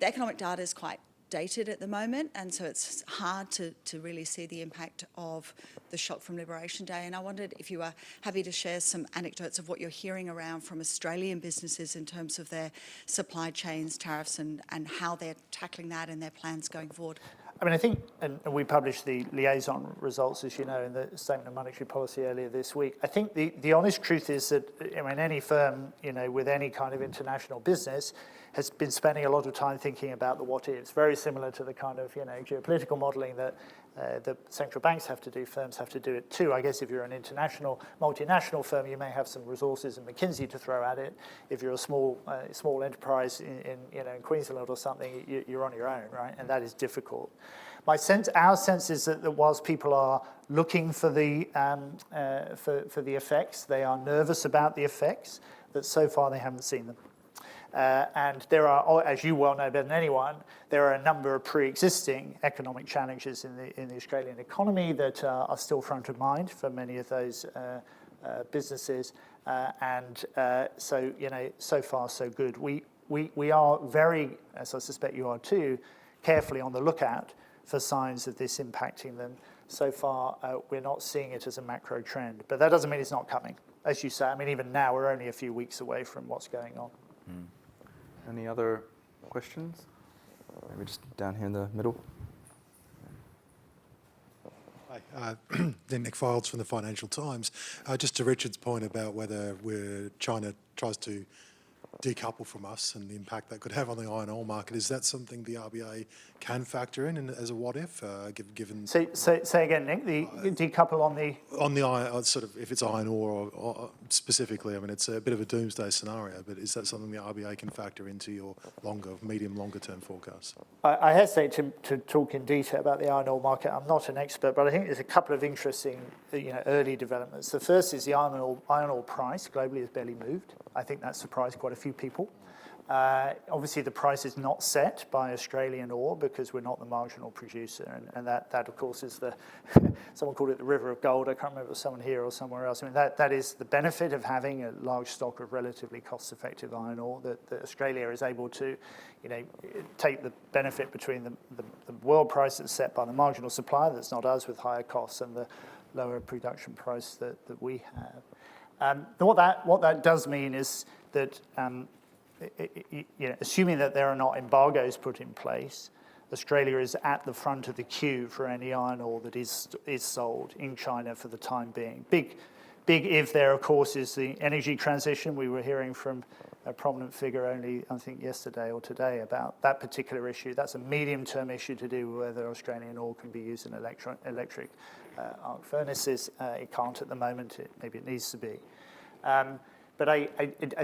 the economic data is quite dated at the moment, and so it's hard to really see the impact of the shock from Liberation Day. And I wondered if you were happy to share some anecdotes of what you're hearing around from Australian businesses in terms of their supply chains, tariffs, and how they're tackling that and their plans going forward. I mean, I think, and we published the liaison results, as you know, in the Statement of Monetary Policy earlier this week. I think the honest truth is that, I mean, any firm, with any kind of international business has been spending a lot of time thinking about the what-ifs, very similar to the kind of, geopolitical modelling that the central banks have to do, firms have to do it too. I guess if you're an international, multinational firm, you may have some resources and McKinsey to throw at it. If you're a small enterprise in Queensland or something, you're on your own, right? And that is difficult. Our sense is that whilst people are looking for the effects, they are nervous about the effects, that so far they haven't seen them. And there are, as you well know better than anyone, there are a number of pre-existing economic challenges in the Australian economy that are still front of mind for many of those businesses. So far so good. We are very, as I suspect you are too, carefully on the lookout for signs of this impacting them. So far, we're not seeing it as a macro trend, but that doesn't mean it's not coming. As you say, I mean, even now we're only a few weeks away from what's going on. Any other questions? Maybe just down here in the middle. Hi, Nick Files from the Financial Times. Just to Richard's point about whether China tries to decouple from us and the impact that could have on the iron ore market, is that something the RBA can factor in as a what-if, given... Say again, Nick, the decouple on the... On the iron, sort of, if it's iron ore or specifically, I mean, it's a bit of a doomsday scenario, but is that something the RBA can factor into your longer term forecasts? I hesitate to talk in detail about the iron ore market. I'm not an expert, but I think there's a couple of interesting, early developments. The first is the iron ore price globally has barely moved. I think that surprised quite a few people. Obviously, the price is not set by Australian ore because we're not the marginal producer, and that of course is someone called it the river of gold. I can't remember if it was someone here or somewhere else. I mean, that is the benefit of having a large stock of relatively cost-effective iron ore, that Australia is able to, take the benefit between the world price that's set by the marginal supplier, that's not us, with higher costs, and the lower production price that we have. What that does mean is that, assuming that there are not embargoes put in place, Australia is at the front of the queue for any iron ore that is sold in China for the time being. Big if there, of course, is the energy transition. We were hearing from a prominent figure only, I think, yesterday or today about that particular issue. That's a medium-term issue to do with whether Australian ore can be used in electric arc furnaces. It can't at the moment. Maybe it needs to be. But I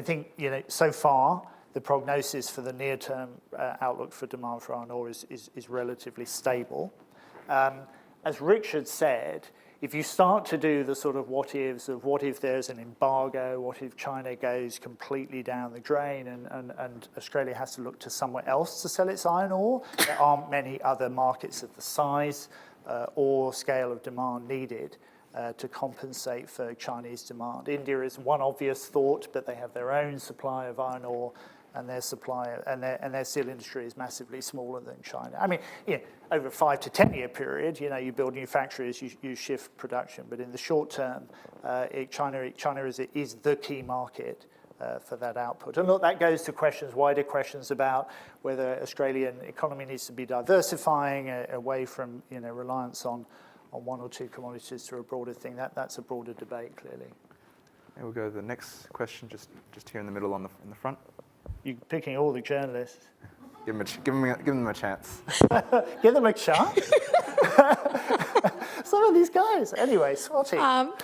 think, so far, the prognosis for the near-term outlook for demand for iron ore is relatively stable. As Richard said, if you start to do the sort of what-ifs of what if there's an embargo, what if China goes completely down the drain and Australia has to look to somewhere else to sell its iron ore, there aren't many other markets of the size or scale of demand needed to compensate for Chinese demand. India is one obvious thought, but they have their own supply of iron ore, and their steel industry is massively smaller than China. I mean, over a 5 to 10 year period, you build new factories, you shift production, but in the short term, China is the key market for that output. And look, that goes to wider questions about whether Australian economy needs to be diversifying away from reliance on one or two commodities to a broader thing. That's a broader debate, clearly. And we'll go to the next question, just here in the middle in the front. You're picking all the journalists. Give them a chance. Give them a chance? Some of these guys. Anyway, Swati.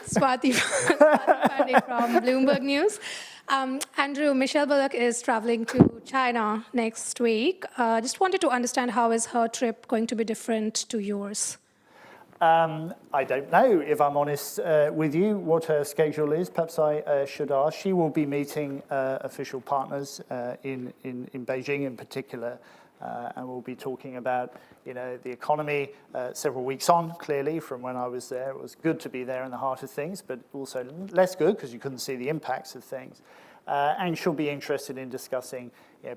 Swati from Bloomberg News. Andrew, Michelle Bullock is traveling to China next week. Just wanted to understand, how is her trip going to be different to yours? I don't know, if I'm honest with you, what her schedule is. Perhaps I should ask. She will be meeting official partners in Beijing in particular, and we'll be talking about the economy several weeks on, clearly, from when I was there. It was good to be there in the heart of things, but also less good because you couldn't see the impacts of things. And she'll be interested in discussing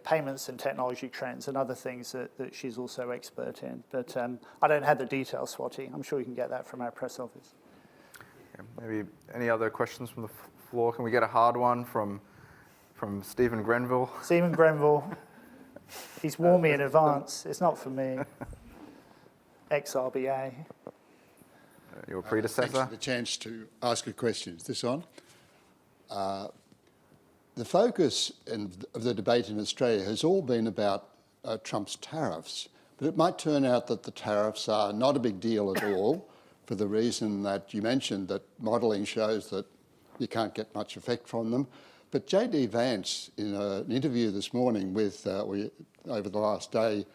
payments and technology trends and other things that she's also expert in. But I don't have the details, Swati. I'm sure you can get that from our press office. Yeah, maybe any other questions from the floor? Can we get a hard one from Stephen Grenville? Stephen Grenville. He's warned me in advance. It's not for me. Ex-RBA. Your predecessor? Thanks for the chance to ask a question. Is this on? The focus of the debate in Australia has all been about Trump's tariffs, but it might turn out that the tariffs are not a big deal at all for the reason that you mentioned, that modelling shows that you can't get much effect from them. But J.D. Vance, in an interview this morning with over the last day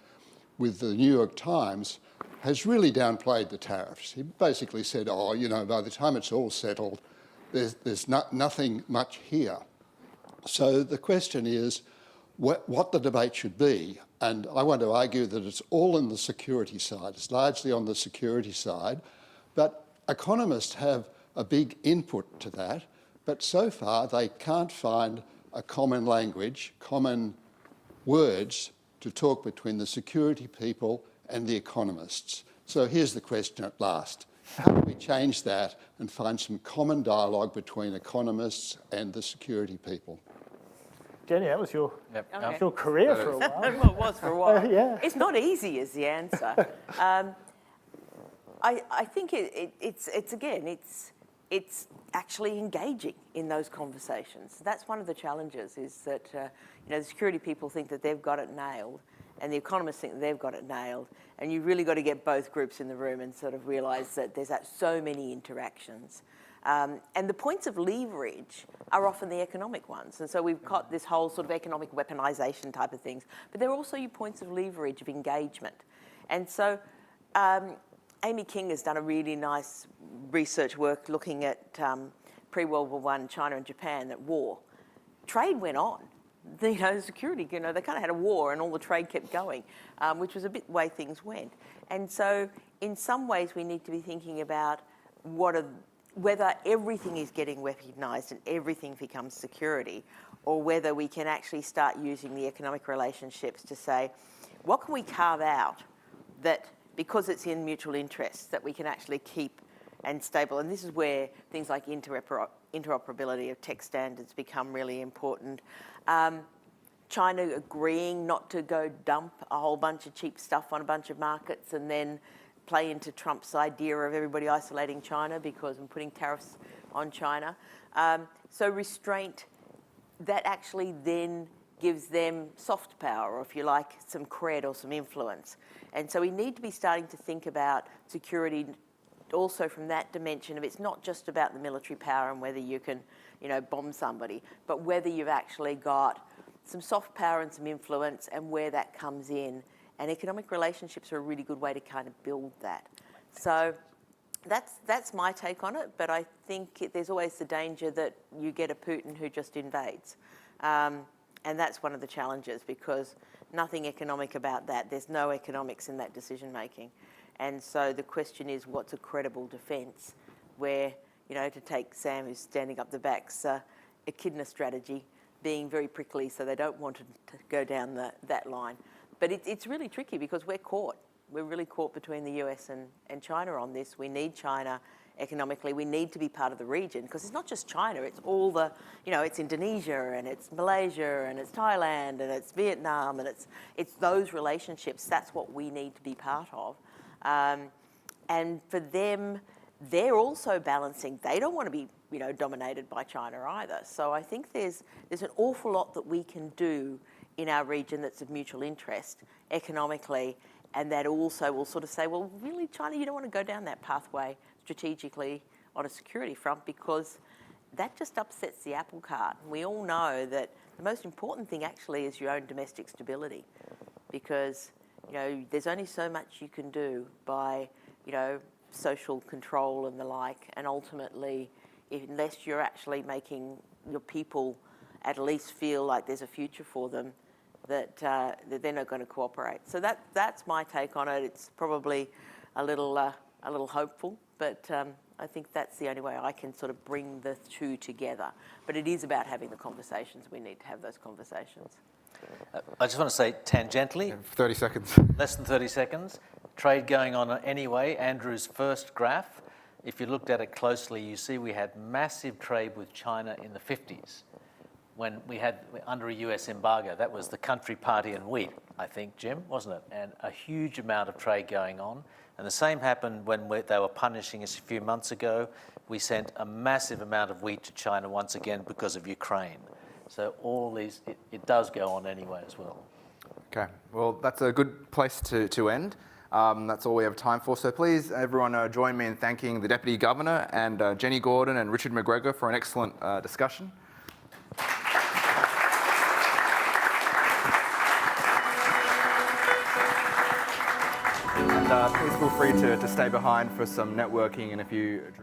with the New York Times, has really downplayed the tariffs. He basically said, oh, by the time it's all settled, there's nothing much here. So the question is what the debate should be, and I want to argue that it's all on the security side. It's largely on the security side, but economists have a big input to that, but so far they can't find a common language, common words to talk between the security people and the economists. So here's the question at last. How do we change that and find some common dialogue between economists and the security people? Jenny, that was your career for a while. Well, it was for a while. Yeah. It's not easy is the answer. I think it's actually engaging in those conversations. That's one of the challenges, is that the security people think that they've got it nailed, and the economists think that they've got it nailed, and you've really got to get both groups in the room and sort of realise that there's so many interactions. And the points of leverage are often the economic ones. And so we've got this whole sort of economic weaponization type of things. But there are also your points of leverage, of engagement. And so Amy King has done a really nice research work looking at pre-World War I China and Japan, that war. Trade went on. Security, they kind of had a war and all the trade kept going, which was a bit the way things went. And so in some ways we need to be thinking about whether everything is getting weaponized and everything becomes security, or whether we can actually start using the economic relationships to say, what can we carve out that, because it's in mutual interest, that we can actually keep and stable. And this is where things like interoperability of tech standards become really important. China agreeing not to go dump a whole bunch of cheap stuff on a bunch of markets and then play into Trump's idea of everybody isolating China because I'm putting tariffs on China. So restraint, that actually then gives them soft power, or if you like, some cred or some influence. And so we need to be starting to think about security also from that dimension of, it's not just about the military power and whether you can, bomb somebody, but whether you've actually got some soft power and some influence and where that comes in. And economic relationships are a really good way to kind of build that. So that's my take on it, but I think there's always the danger that you get a Putin who just invades. And that's one of the challenges, because nothing economic about that. There's no economics in that decision making. And so the question is, what's a credible defence? Where, to take Sam, who's standing up the back's echidna strategy, being very prickly so they don't want to go down that line. But it's really tricky because we're caught. We're really caught between the US and China on this. We need China economically. We need to be part of the region, because it's not just China. It's all the, it's Indonesia and it's Malaysia and it's Thailand and it's Vietnam, and it's those relationships. That's what we need to be part of. And for them, they're also balancing. They don't want to be, dominated by China either. So I think there's an awful lot that we can do in our region that's of mutual interest economically, and that also will sort of say, well, really, China, you don't want to go down that pathway strategically on a security front, because that just upsets the apple cart. And we all know that the most important thing actually is your own domestic stability, because there's only so much you can do by, social control and the like, and ultimately, unless you're actually making your people at least feel like there's a future for them, that they're not going to cooperate. So that's my take on it. It's probably a little a little hopeful, but I think that's the only way I can sort of bring the two together. But it is about having the conversations. We need to have those conversations. I just want to say tangentially, 30 seconds. less than 30 seconds, trade going on anyway. Andrew's first graph, if you looked at it closely, you see we had massive trade with China in the 50s when we had under a US embargo. That was the country party and wheat, I think, Jim, wasn't it? And a huge amount of trade going on. And the same happened when they were punishing us a few months ago. We sent a massive amount of wheat to China once again because of Ukraine. So all these, it does go on anyway as well. Okay, well, that's a good place to end. That's all we have time for. So please, everyone, join me in thanking the Deputy Governor and Jenny Gordon and Richard McGregor for an excellent discussion. And please feel free to stay behind for some networking and a few drinks.